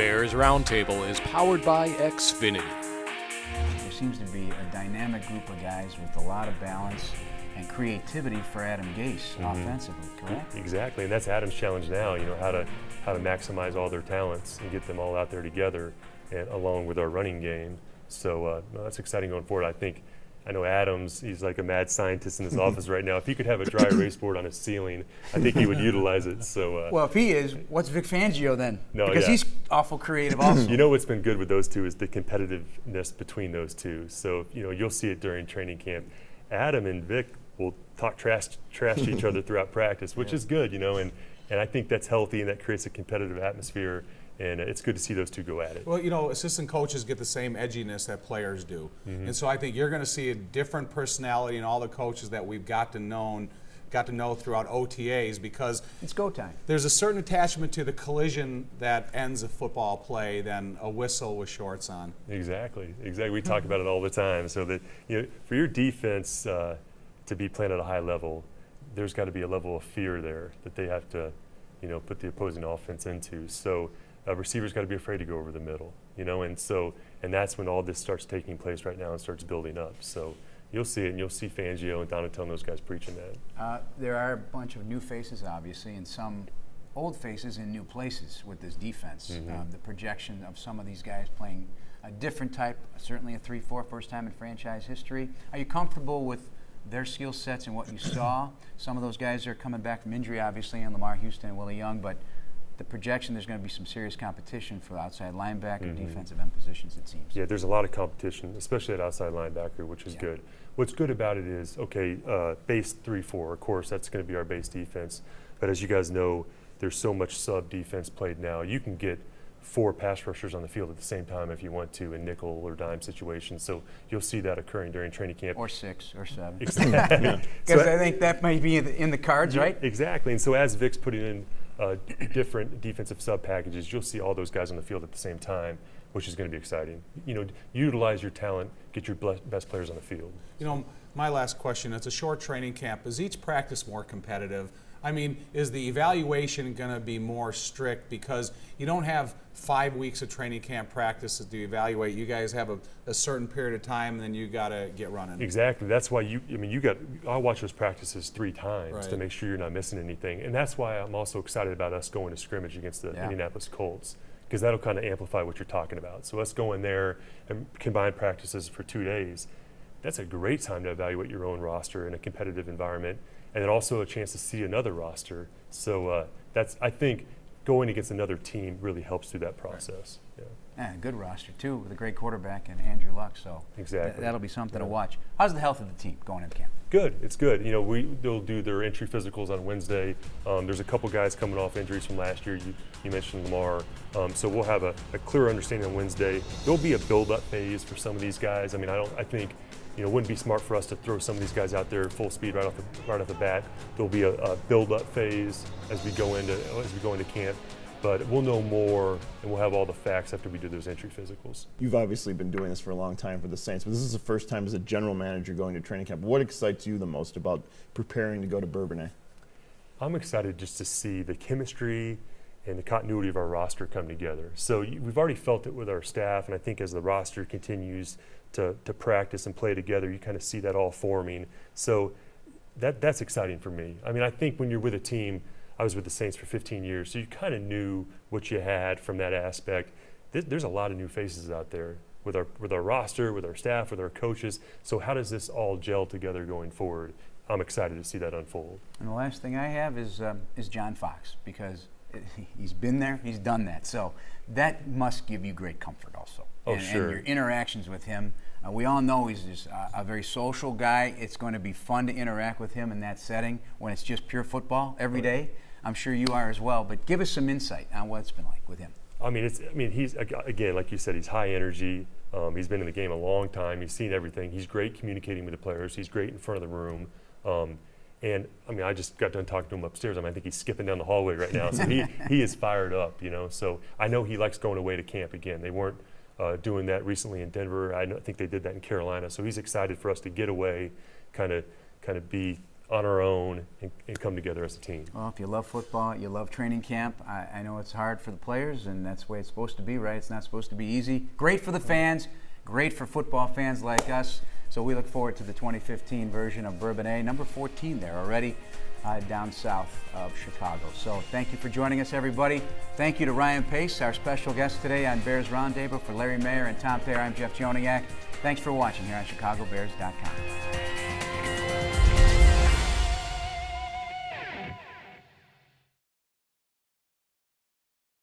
Bears Roundtable is powered by Xfinity. There seems to be a dynamic group of guys with a lot of balance and creativity for Adam Gase offensively, correct? Exactly, and that's Adam's challenge now, how to maximize all their talents and get them all out there together, and along with our running game. So that's exciting going forward. I know Adams, he's like a mad scientist in his office right now. If he could have a dry erase board on his ceiling, I think he would utilize it. So, well, if he is, what's Vic Fangio then? No, because he's awful creative also. You know what's been good with those two is the competitiveness between those two. So, you'll see it during training camp. Adam and Vic will talk trash to each other throughout practice, which is good, and I think that's healthy and that creates a competitive atmosphere. And it's good to see those two go at it. Well, assistant coaches get the same edginess that players do. And so I think you're going to see a different personality in all the coaches that we've got to know throughout OTAs, because it's go time. There's a certain attachment to the collision that ends a football play than a whistle with shorts on. Exactly. We talk about it all the time. So that for your defense to be playing at a high level, there's got to be a level of fear there that they have to put the opposing offense into. So receivers got to be afraid to go over the middle, and that's when all this starts taking place right now and starts building up. So you'll see it, and you'll see Fangio and Donatello and those guys preaching that. There are a bunch of new faces, obviously, and some old faces in new places with this defense. The projection of some of these guys playing a different type, certainly a 3-4, first time in franchise history. Are you comfortable with their skill sets and what you saw? Some of those guys are coming back from injury, obviously, and Lamar Houston and Willie Young, but the projection, there's going to be some serious competition for outside linebacker, defensive end positions, it seems. Yeah, there's a lot of competition, especially at outside linebacker, which is good. What's good about it is, base 3-4, of course, that's going to be our base defense. But as you guys know, there's so much sub defense played now. You can get 4 pass rushers on the field at the same time if you want to in nickel or dime situations. So you'll see that occurring during training camp. Or 6 or 7. Exactly. Because I think that might be in the cards, right? Exactly. And so as Vic's putting in different defensive sub packages, you'll see all those guys on the field at the same time, which is going to be exciting. Utilize your talent, get your best players on the field. My last question, it's a short training camp. Is each practice more competitive? I mean, is the evaluation going to be more strict because you don't have 5 weeks of training camp practices to evaluate? You guys have a certain period of time, and then you got to get running. Exactly. That's why I'll watch those practices 3 times to make sure you're not missing anything. And that's why I'm also excited about us going to scrimmage against the Indianapolis Colts, because that'll kind of amplify what you're talking about. So us going there and combine practices for 2 days, that's a great time to evaluate your own roster in a competitive environment, and then also a chance to see another roster. So I think going against another team really helps through that process. And a good roster, too, with a great quarterback and Andrew Luck. So exactly. That'll be something to watch. How's the health of the team going into camp? Good. It's good. They'll do their entry physicals on Wednesday. There's a couple guys coming off injuries from last year. You mentioned Lamar. So we'll have a clear understanding on Wednesday. There'll be a build-up phase for some of these guys. I think it wouldn't be smart for us to throw some of these guys out there full speed right off the bat. There'll be a build-up phase as we go into camp. But we'll know more, and we'll have all the facts after we do those entry physicals. You've obviously been doing this for a long time for the Saints, but this is the first time as a general manager going to training camp. What excites you the most about preparing to go to Bourbonnais? I'm excited just to see the chemistry and the continuity of our roster come together. So we've already felt it with our staff, and I think as the roster continues to practice and play together, you kind of see that all forming. So that's exciting for me. I think when you're with a team, I was with the Saints for 15 years, so you kind of knew what you had from that aspect. There's a lot of new faces out there with our roster, with our staff, with our coaches. So how does this all gel together going forward? I'm excited to see that unfold. And the last thing I have is John Fox, because he's been there, he's done that. So that must give you great comfort also. Sure. And your interactions with him. We all know he's just a very social guy. It's going to be fun to interact with him in that setting when it's just pure football every day. I'm sure you are as well, but give us some insight on what it's been like with him. He's, again, like you said, he's high energy. He's been in the game a long time. He's seen everything. He's great communicating with the players. He's great in front of the room. I just got done talking to him upstairs. I think he's skipping down the hallway right now. So he is fired up, So I know he likes going away to camp again. They weren't doing that recently in Denver. I think they did that in Carolina. So he's excited for us to get away, kind of be on our own and come together as a team. Well, if you love football, you love training camp. I know it's hard for the players, and that's the way it's supposed to be, right? It's not supposed to be easy. Great for the fans, great for football fans like us. So we look forward to the 2015 version of Bourbonnais, number 14 there already down south of Chicago. So thank you for joining us, everybody. Thank you to Ryan Pace, our special guest today on Bears Roundtable. For Larry Mayer and Tom Thayer, I'm Jeff Joniak. Thanks for watching here on ChicagoBears.com.